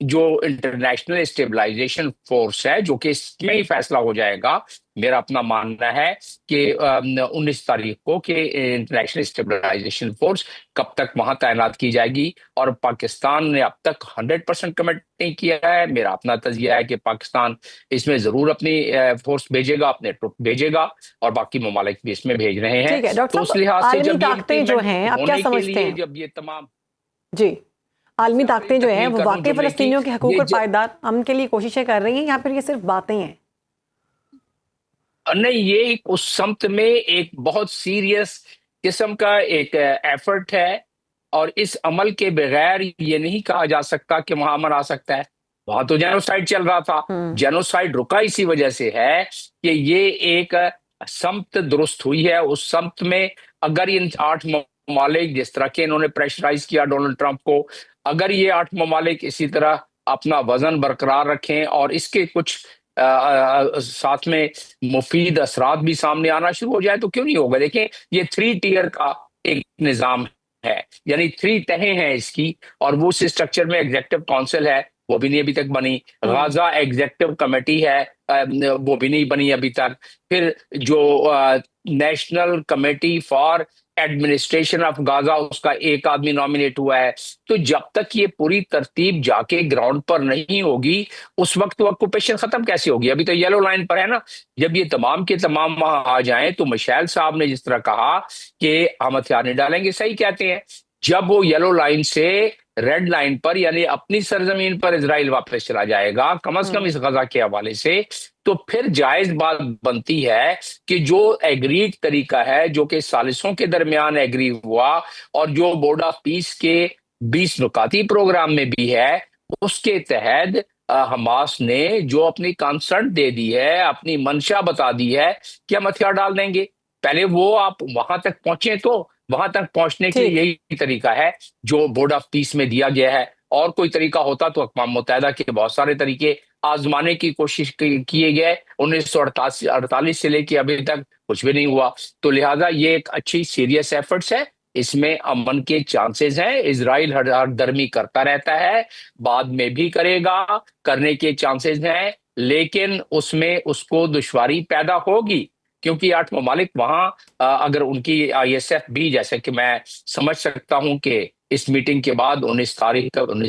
जो इंटरनेशनल स्टेबलाइजेशन फोर्स है, जो कि इसमें ही फैसला हो जाएगा, मेरा अपना मानना है कि 19 तारीख को कि इंटरनेशनल स्टेबलाइजेशन फोर्स कब तक वहां तैनात की जाएगी। और पाकिस्तान ने अब तक 100% कमिट नहीं किया है। मेरा अपना तजिया है कि पाकिस्तान इसमें जरूर अपनी फोर्स भेजेगा, अपने ट्रुप भेजेगा, और बाकी ममालिक भी इसमें भेज रहे हैं। ठीक है डॉक्टर तो उस साहब, लिहाज से आलमी जब ये ताकतें जो implement हैं, आप क्या होने के समझते लिए, हैं? जब ये तमाम जी, आलमी ताकतें जो हैं वो तकमील करूं वाकई जुमले की, फ़लस्तीनियों के हकूक़ ये और पायदार अमन के लिए कोशिशें कर रही हैं, या फिर ये सिर्फ बातें हैं? नहीं, ये एक उस समत में एक बहुत सीरियस किस्म का एक एफर्ट है, और इस अमल के बगैर ये नहीं कहा जा सकता कि वहां अमन आ सकता है। वहां तो जेनोसाइड चल रहा था, जेनोसाइड रुका इसी वजह से है कि ये एक समत दुरुस्त हुई है। उस समत में अगर इन 8 ममालिक, जिस तरह के इन्होंने प्रेशराइज किया डोनाल्ड ट्रंप को, अगर ये 8 ममालिक इसी तरह अपना वजन बरकरार रखें और इसके कुछ साथ में मुफीद असरात भी सामने आना शुरू हो जाए, तो क्यों नहीं होगा? देखें, ये 3 टियर का एक निजाम है, यानी 3 तहें हैं इसकी, और वो उस स्ट्रक्चर में एग्जेक्टिव काउंसिल है, वो भी नहीं अभी तक बनी। गाजा एग्जेक्टिव कमेटी है, वो भी नहीं बनी अभी तक। फिर जो national committee for administration of Gaza, उसका एक आदमी नॉमिनेट हुआ है। तो जब तक ये पूरी तरतीब जाके ग्राउंड पर नहीं होगी, उस वक्त ऑक्यूपेशन खत्म कैसे होगी? अभी तो येलो लाइन पर है ना। जब ये तमाम के तमाम वहां आ जाएं, तो मिशेल साहब ने जिस तरह कहा कि हम हथियार नहीं डालेंगे, सही कहते हैं। जब वो येलो लाइन से रेड लाइन पर, यानी अपनी सरजमीन पर इजराइल वापस चला जाएगा, कम से कम इस गजा के हवाले से, तो फिर जायज बात बनती है कि जो एग्रीड तरीका है, जो कि सालिसों के दरमियान एग्री हुआ, और जो बोर्ड ऑफ पीस के 20 नुकाती प्रोग्राम में भी है, उसके तहत हमास ने जो अपनी कंसर्ट दे दी है, अपनी मंशा बता दी है कि हम हथियार डाल देंगे। पहले वो आप वहां तक पहुंचे, तो वहां तक पहुंचने के लिए यही तरीका है जो बोर्ड ऑफ पीस में दिया गया है। और कोई तरीका होता तो अक़वाम मुत्तहिदा के बहुत सारे तरीके आजमाने की कोशिश किए गए, 1948 से लेके अभी तक कुछ भी नहीं हुआ। तो लिहाजा ये एक अच्छी सीरियस एफर्ट्स है, इसमें अमन के चांसेस हैं। इजराइल हर दरमी करता रहता है, बाद में भी करेगा, करने के चांसेस हैं, लेकिन उसमें उसको दुश्वारी पैदा होगी, क्योंकि 8 ममालिक वहां अगर उनकी आईएसएफ भी, जैसे कि मैं समझ सकता हूं कि इस मीटिंग के बाद 19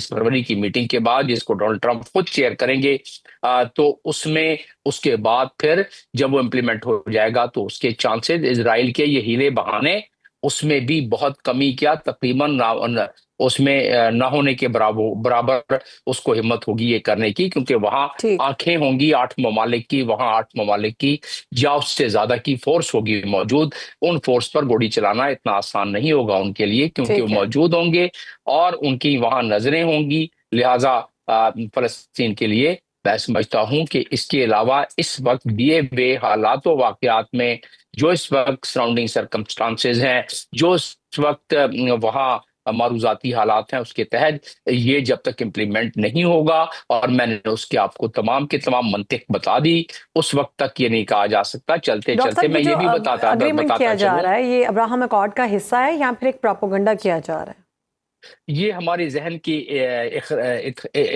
फरवरी की मीटिंग के बाद, जिसको डोनाल्ड ट्रंप खुद चेयर करेंगे, तो उसमें उसके बाद फिर जब वो इम्प्लीमेंट हो जाएगा, तो उसके चांसेस इजराइल के ये हीले बहाने उसमें भी बहुत कमी, क्या तकरीबन उसमें ना होने के बराबर उसको हिम्मत होगी ये करने की, क्योंकि वहां आंखें होंगी 8 ममालिक की, वहां 8 ममालिक की या उससे ज्यादा की फोर्स होगी मौजूद। उन फोर्स पर गोली चलाना इतना आसान नहीं होगा उनके लिए, क्योंकि वो मौजूद होंगे और उनकी वहां नजरें होंगी। लिहाजा फलस्तीन के लिए मैं समझता हूं कि इसके अलावा इस वक्त दिए हुए हालात व वाकयात में, जो इस वक्त सराउंडिंग सरकमस्टांसेस हैं, जो इस वक्त वहां मारूजाती हालात हैं, उसके तहत ये जब तक इम्प्लीमेंट नहीं होगा, और मैंने उसके आपको तमाम के तमाम मंतिक बता दी, उस वक्त तक ये नहीं कहा जा सकता। चलते चलते मैं ये भी बताता किया जा रहा है, ये अब्राहम अकॉर्ड का हिस्सा है या फिर एक प्रोपेगेंडा किया जा रहा है? ये हमारे जहन की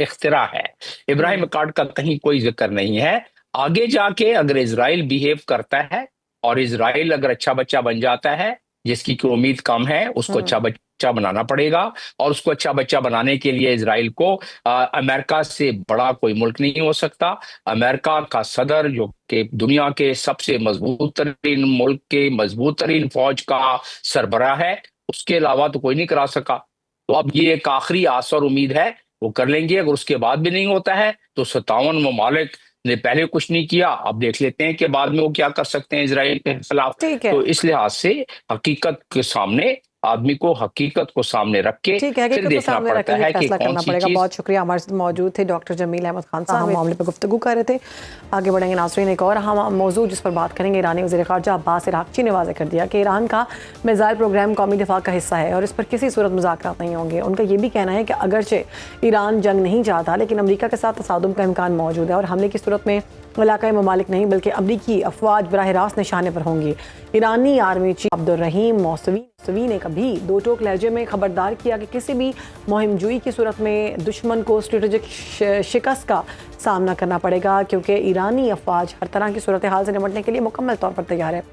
इख्तिरा है। इब्राहिम अकॉर्ड का कहीं कोई जिक्र नहीं है। आगे जाके अगर इजराइल बिहेव करता है, और इजराइल अगर अच्छा बच्चा बन जाता है, जिसकी कोई उम्मीद कम है, उसको अच्छा बच्चा बनाना पड़ेगा, और उसको अच्छा बच्चा बनाने के लिए इजराइल को अमेरिका से बड़ा कोई मुल्क नहीं हो सकता। अमेरिका का सदर, जो कि दुनिया के सबसे मजबूत तरीन मुल्क के मजबूत तरीन फौज का सरबराह है, उसके अलावा तो कोई नहीं करा सका। तो अब ये एक आखिरी आस और उम्मीद है, वो कर लेंगे। अगर उसके बाद भी नहीं होता है, तो 57 ममालिक ने पहले कुछ नहीं किया, अब देख लेते हैं कि बाद में वो क्या कर सकते हैं इजराइल के खिलाफ। ठीक है। तो इस लिहाज से हकीकत के सामने, आदमी को हकीकत को सामने रख के ठीक है, फिर हकीकत को देखना सामने पड़ता रखेंगे, है कि फैसला कौन करना सी पड़ेगा। चीज। बहुत शुक्रिया, हमारे साथ मौजूद थे डॉक्टर जमील अहमद खान साहब, हम मामले पर गुफ्तगू कर रहे थे। आगे बढ़ेंगे नाज़रीन, एक और हम मौजूद जिस पर बात करेंगे, ईरानी वज़ीर ख़ारजा अब्बास अराग़ची ने वाज़ेह कर दिया कि ईरान का मिसाइल प्रोग्राम कौमी दिफा का हिस्सा है और इस पर किसी सूरत मुज़ाकरात नहीं होंगे। उनका ये भी कहना है कि अगरचे ईरान जंग नहीं चाहता, लेकिन अमरीका के साथ तसादुम का इम्कान मौजूद है और हमले की सूरत में इलाकाई ममालिक नहीं बल्कि अमरीकी अफवाज बराह रास्त निशाने पर होंगी। ईरानी आर्मी चीफ अब्दुर्रहीम मौसवी ने कभी दो टोक लहजे में खबरदार किया कि किसी भी मुहिम जुई की सूरत में दुश्मन को स्ट्रेटेजिक शिकस्त का सामना करना पड़ेगा, क्योंकि ईरानी अफवाज हर तरह की सूरत हाल से निपटने के लिए मुकम्मल तौर पर तैयार है।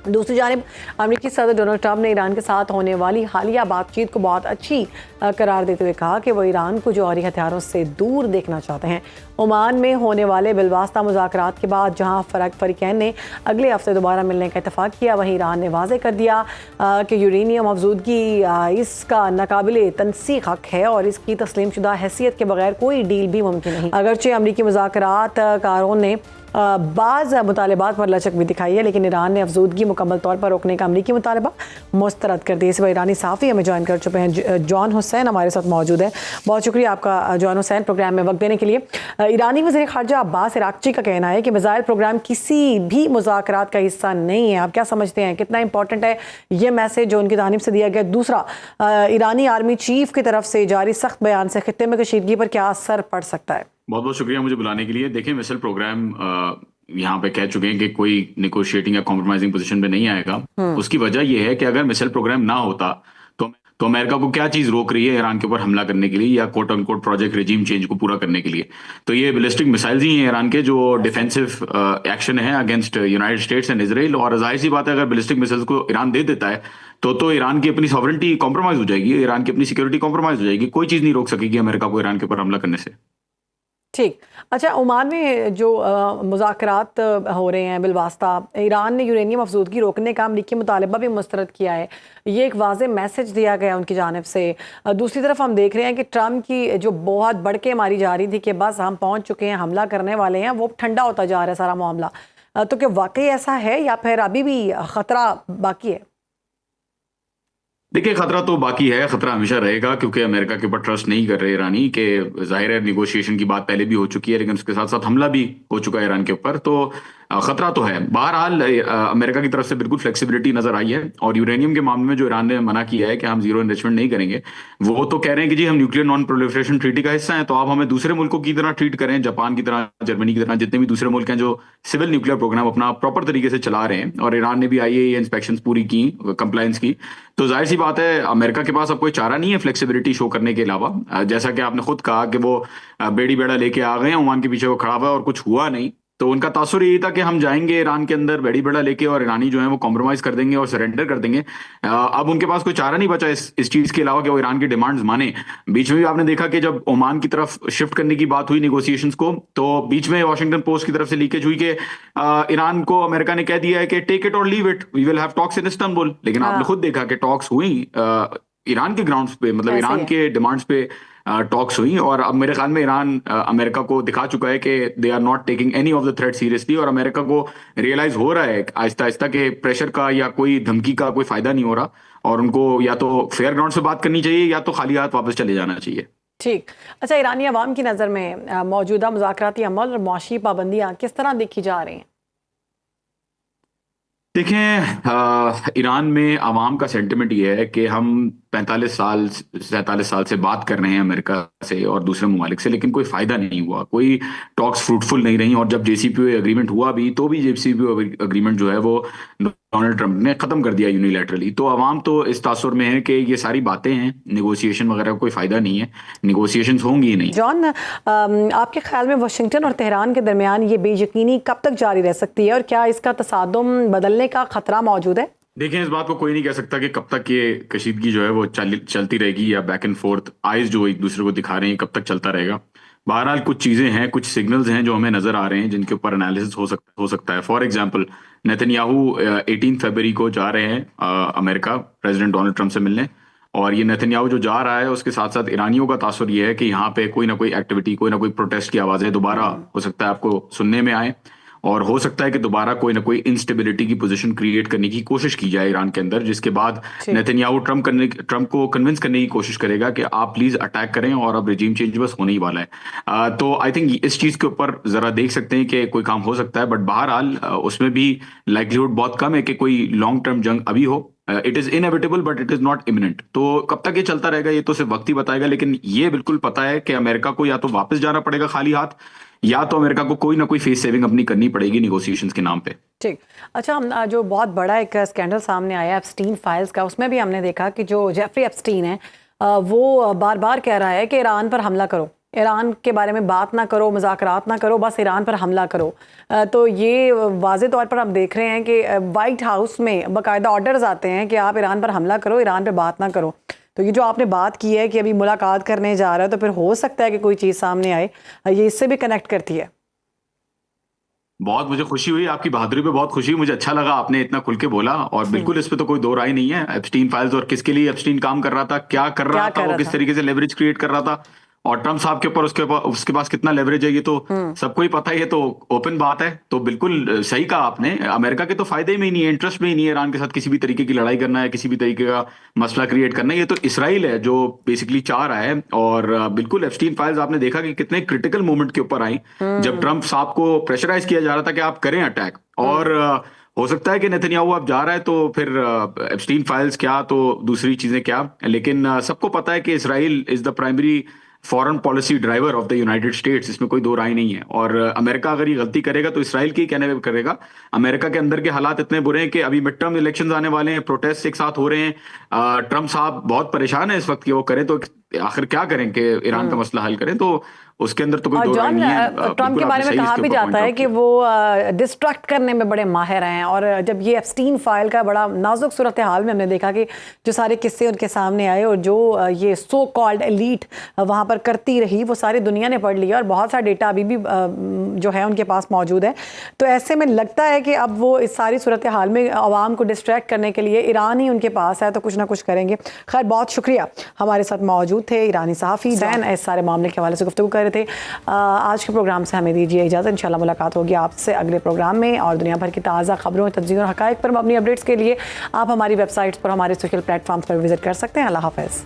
दूसरी जानिब अमेरिकी सदर डोनाल्ड ट्रंप ने ईरान के साथ होने वाली हालिया बातचीत को बहुत अच्छी करार देते हुए कहा कि वो ईरान को जौहरी हथियारों से दूर देखना चाहते हैं। ओमान में होने वाले बिलवास्ता मुज़ाकरात के बाद जहां फरीकैन ने अगले हफ्ते दोबारा मिलने का इत्तेफाक किया, वहीं ईरान ने वाज़ेह कर दिया कि यूरेनियम अफजूदगी इसका नाकाबिले तनसीख हक है और इसकी तस्लीम शुदा हैसियत के बगैर कोई डील भी मुमकिन नहीं। अगरचे अमरीकी मुज़ाकरात कारों ने बाज़ मुतालबात पर लचक भी दिखाई है, लेकिन ईरान ने अफजूदगी मुकम्मल तौर पर रोकने का अमरीकी मुतालबा मुस्तरद कर दिया। इस वक्त ईरानी साफ़ी हमें ज्वाइन कर चुके हैं, जॉन हुसैन हमारे साथ मौजूद है। बहुत शुक्रिया आपका जॉन हुसैन प्रोग्राम में वक्त देने के लिए। ईरानी वज़ीर ख़ारजा अब्बास अराग़ची का कहना है कि मिसाइल प्रोग्राम किसी भी मुज़ाकरात का हिस्सा नहीं है। आप क्या समझते हैं, कितना इंपॉर्टेंट है ये मैसेज जो उनकी जानिब से दिया गया? दूसरा, ईरानी आर्मी चीफ की तरफ से जारी सख्त बयान से खित्ते में कशीदगी पर क्या असर पड़ सकता है? बहुत बहुत शुक्रिया मुझे बुलाने के लिए। देखिए, मिसाइल प्रोग्राम यहाँ पे कह चुके हैं कि कोई निगोशिएटिंग या कॉम्प्रोमाइजिंग पोजीशन पे नहीं आएगा। उसकी वजह यह है कि अगर मिसाइल प्रोग्राम ना होता तो अमेरिका को क्या चीज रोक रही है ईरान के ऊपर हमला करने के लिए या quote unquote project regime change को पूरा करने के लिए? तो ये बैलिस्टिक मिसाइल्स ही हैं ईरान के, जो डिफेंसिव एक्शन है against United states and Israel. और जाहिर सी बात है, अगर बैलिस्टिक मिसाइल्स को ईरान दे देता है तो ईरान की अपनी सॉवरेंटी कॉम्प्रोमाइज हो जाएगी, ईरान की अपनी सिक्योरिटी कॉम्प्रोमाइज हो जाएगी। कोई चीज नहीं रोक सकेगी अमेरिका को ईरान के ऊपर हमला करने से। ठीक। अच्छा, ओमान में जो मुज़ाकरात हो रहे हैं बिलवास्ता, ईरान ने यूरेनियम अफजूदगी रोकने का अमरीकी मुतालबा भी मुस्तरद किया है। ये एक वाज़े मैसेज दिया गया उनकी जानिब से। दूसरी तरफ हम देख रहे हैं कि ट्रंप की जो बहुत बढ़ के मारी जा रही थी कि बस हम पहुंच चुके हैं, हमला करने वाले हैं, वो ठंडा होता जा रहा है सारा मामला। तो क्या वाकई ऐसा है या फिर अभी भी ख़तरा बाकी है? देखिए, खतरा तो बाकी है, खतरा हमेशा रहेगा, क्योंकि अमेरिका के ऊपर ट्रस्ट नहीं कर रहे ईरानी। के जाहिर है निगोशिएशन की बात पहले भी हो चुकी है, लेकिन उसके साथ साथ हमला भी हो चुका है ईरान के ऊपर। तो खतरा तो है। बहरहाल अमेरिका की तरफ से बिल्कुल फ्लेक्सिबिलिटी नजर आई है। और यूरेनियम के मामले में जो ईरान ने मना किया है कि हम जीरो एनरिचमेंट नहीं करेंगे, वो तो कह रहे हैं कि जी हम न्यूक्लियर नॉन प्रोलिफरेशन ट्रीटी का हिस्सा है, तो आप हमें दूसरे मुल्कों की तरह ट्रीट करें, जापान की तरह, जर्मनी की तरह, जितने भी दूसरे मुल्क हैं जो सिविल न्यूक्लियर प्रोग्राम अपना प्रॉपर तरीके से चला रहे हैं। और ईरान ने भी IAEA इंस्पेक्शन पूरी की, कंप्लायंस की। तो जाहिर सी बात है, अमेरिका के पास अब कोई चारा नहीं है फ्लेक्सिबिलिटी शो करने के अलावा। जैसा कि आपने खुद कहा कि वो बेड़ी बेड़ा लेके आ गए हैं, ओमान के पीछे वो खड़ा हुआ है और कुछ हुआ नहीं। तो उनका तासुर यही था कि हम जाएंगे ईरान के अंदर बेड़ी बेड़ा लेके और ईरानी जो है वो कॉम्प्रोमाइज कर देंगे और सरेंडर कर देंगे। अब उनके पास कोई चारा नहीं बचा इस चीज के अलावा कि वो ईरान की डिमांड्स माने। बीच में भी आपने देखा कि जब ओमान की तरफ शिफ्ट करने की बात हुई निगोशिएशंस को, तो बीच में वॉशिंगटन पोस्ट की तरफ से लीकेज हुई कि ईरान को अमेरिका ने कह दिया है कि टेक इट और leave it, we will have talks in Istanbul. लेकिन आपने खुद देखा कि टॉक्स हुई ईरान के ग्राउंड्स पे, मतलब ईरान के डिमांड्स पे टॉक्स हुई। और अब मेरे ख्याल में ईरान अमेरिका को दिखा चुका है कि they are not taking any of the threat seriously. और अमेरिका को रियलाइज हो रहा है आहिस्ता आहिस्ता कि प्रेशर का या कोई धमकी का कोई फायदा नहीं हो रहा, और उनको या तो फेयर ग्राउंड से बात करनी चाहिए या तो खाली हाथ वापस चले जाना चाहिए। ठीक। अच्छा, ईरानी अवाम की नज़र में मौजूदा मुज़ाकराती अमल और मुआशी पाबंदियाँ किस तरह देखी जा रही हैं? देखें, ईरान में आवाम का सेंटिमेंट ये है कि हम 47 साल से बात कर रहे हैं अमेरिका से और दूसरे ममालिक से, लेकिन कोई फायदा नहीं हुआ, कोई टॉक्स फ्रूटफुल नहीं रही। और जब JCPOA एग्रीमेंट हुआ भी, तो भी JCPOA एग्रीमेंट जो है वो डोनाल्ड ट्रंप ने खत्म कर दिया यूनिलैटरली। तो आवाम तो इस तासुर में है कि ये सारी बातें हैं, निगोशिएशन वगैरह का कोई फायदा नहीं है, निगोशिएशन होंगी ही नहीं। जॉन, आपके ख्याल में वाशिंगटन और तेहरान के दरमियान ये बेयकीनी कब तक जारी रह सकती है और क्या इसका तसादुम बदलने का खतरा मौजूद है? देखें, इस बात को कोई नहीं कह सकता कि कब तक ये कशीदगी जो है वो चलती रहेगी, या बैक एंड फोर्थ आइज जो एक दूसरे को दिखा रहे हैं कब तक चलता रहेगा। बहरहाल कुछ चीजें हैं, कुछ सिग्नल्स हैं जो हमें नजर आ रहे हैं, जिनके ऊपर एनालिसिस हो सकता है। फॉर एग्जांपल, नेतन्याहू 18 फरवरी को जा रहे हैं अमेरिका प्रेसिडेंट डोनाल्ड ट्रंप से मिलने। और ये नेतन्याहू जो जा रहा है उसके साथ साथ ईरानियों का तासुर ये है कि यहाँ पे कोई ना कोई एक्टिविटी, कोई ना कोई प्रोटेस्ट की आवाजें दोबारा हो सकता है आपको सुनने में आए, और हो सकता है कि दोबारा कोई ना कोई इंस्टेबिलिटी की पोजीशन क्रिएट करने की कोशिश की जाए ईरान के अंदर, जिसके बाद नेतन्याहू ट्रम्प को कन्विंस करने की कोशिश करेगा कि आप प्लीज अटैक करें और अब रिजीम चेंज बस होने ही वाला है। तो आई थिंक इस चीज के ऊपर जरा देख सकते हैं कि कोई काम हो सकता है, बट बहरहाल उसमें भी लाइक्लीहुड बहुत कम है कि कोई लॉन्ग टर्म जंग अभी हो। It is inevitable but it is not imminent. तो कब तक ये चलता रहेगा ये तो सिर्फ वक्त ही बताएगा, लेकिन ये बिल्कुल पता है कि अमेरिका को या तो वापस जाना पड़ेगा खाली हाथ, या तो अमेरिका को कोई ना कोई फेस सेविंग अपनी करनी पड़ेगी निगोशिएशंस के नाम पे। ठीक। अच्छा, हम जो बहुत बड़ा एक स्कैंडल सामने आया एप्स्टीन फाइल्स का, उसमें भी हमने देखा कि जो जेफरी एप्स्टीन है वो बार बार कह रहा है कि ईरान पर हमला करो, ईरान के बारे में बात ना करो, मुज़ाकरात ना करो, बस ईरान पर हमला करो। तो ये वाज़े तौर पर हम देख रहे हैं कि वाइट हाउस में बाकायदा ऑर्डर्स आते हैं कि आप ईरान पर हमला करो, ईरान पर बात ना करो। तो ये जो आपने बात की है कि अभी मुलाकात करने जा रहा है, तो फिर हो सकता है कि कोई चीज़ सामने आए, ये इससे भी कनेक्ट करती है। बहुत मुझे खुशी हुई, आपकी बहादुरी पे बहुत खुशी हुई, मुझे अच्छा लगा आपने इतना खुल के बोला, और बिल्कुल इस पे तो कोई दो राय नहीं है। एप्स्टीन फाइल्स और किसके लिए एप्स्टीन काम कर रहा था, क्या कर रहा था, वो किस तरीके से लेवरेज क्रिएट कर रहा था, और ट्रम्प साहब के ऊपर उसके पास कितना लेवरेज है, ये तो सबको ही पता है, ये तो ओपन बात है। तो बिल्कुल सही कहा आपने, अमेरिका के तो फायदे में ही नहीं है, इंटरेस्ट में ही नहीं है ईरान के साथ किसी भी तरीके की लड़ाई करना है, किसी भी तरीके का मसला क्रिएट करना है। ये तो इसराइल है जो बेसिकली चाह रहा है। और बिल्कुल एप्स्टीन फाइल्स आपने देखा कि कितने क्रिटिकल मोमेंट के ऊपर आई, जब ट्रम्प साहब को प्रेशराइज किया जा रहा था कि आप करें अटैक, और हो सकता है कि नेतन्याहू अब जा रहा है तो फिर एप्स्टीन फाइल्स क्या तो दूसरी चीजें क्या, लेकिन सबको पता है कि Israel is the primary foreign policy driver of the United states, इसमें कोई दो राय नहीं है। और अमेरिका अगर ये गलती करेगा तो इसराइल की कहने में करेगा। अमेरिका के अंदर के हालात इतने बुरे हैं कि अभी मिड टर्म इलेक्शंस आने वाले हैं, प्रोटेस्ट एक साथ हो रहे हैं, ट्रम्प साहब बहुत परेशान है इस वक्त कि वो करें तो आखिर क्या करें कि ईरान का मसला हल करें, तो उसके अंदर तो कोई दो राय नहीं है। ट्रम्प के बारे में कहा भी जाता है कि वो डिस्ट्रैक्ट करने में बड़े माहिर हैं, और जब ये एप्स्टीन फाइल का बड़ा नाजुक सूरत हाल में हमने देखा कि जो सारे किस्से उनके सामने आए और जो ये सो कॉल्ड एलीट वहाँ पर करती रही, वो सारी दुनिया ने पढ़ लिया और बहुत सारा डेटा अभी भी जो है उनके पास मौजूद है। तो ऐसे में लगता है कि अब वो इस सारी सूरत हाल में आवाम को डिस्ट्रैक्ट करने के लिए ईरान ही उनके पास है, तो कुछ ना कुछ करेंगे। खैर, बहुत शुक्रिया, हमारे साथ मौजूद थे ईरानी सहाफ़ी जैन, इस सारे मामले के हवाले से गुफ्तगू कर रहे थे। आज के प्रोग्राम से हमें दीजिए इजाज़त, इंशाल्लाह मुलाकात होगी आपसे अगले प्रोग्राम में, और दुनिया भर की ताज़ा खबरों, तज्ज़ीन और हक़ाइक़ पर अपनी अपडेट्स के लिए आप हमारी वेबसाइट्स पर, हमारे सोशल प्लेटफॉर्म्स पर विजिट कर सकते हैं। अल्लाह हाफ़िज़।